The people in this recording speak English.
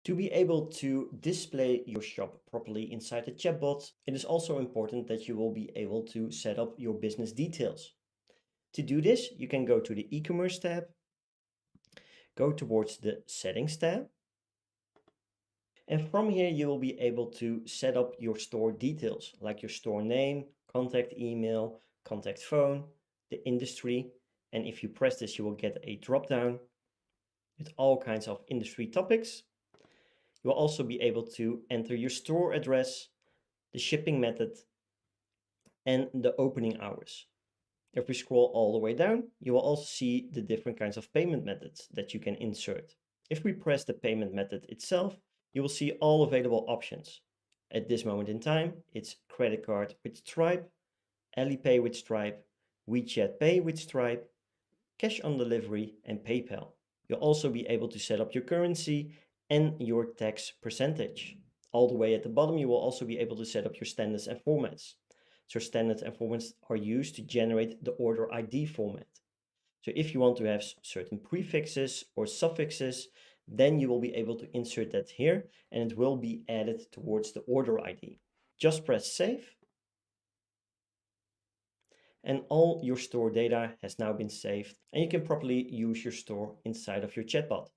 To be able to display your shop properly inside the chatbot, it is also important that you will be able to set up your business details. To do this, you can go to the e-commerce tab, go towards the settings tab, and from here you will be able to set up your store details, like your store name, contact email, contact phone, the industry, and if you press this, you will get a drop-down with all kinds of industry topics. You will also be able to enter your store address, the shipping method, and the opening hours. If we scroll all the way down, you will also see the different kinds of payment methods that you can insert. If we press the payment method itself, you will see all available options. At this moment in time, it's credit card with Stripe, Alipay with Stripe, WeChat Pay with Stripe, cash on delivery, and PayPal. You'll also be able to set up your currency and your tax percentage. All the way at the bottom, you will also be able to set up your standards and formats. So standards and formats are used to generate the order ID format. So if you want to have certain prefixes or suffixes, then you will be able to insert that here and it will be added towards the order ID. Just press save. And all your store data has now been saved and you can properly use your store inside of your chatbot.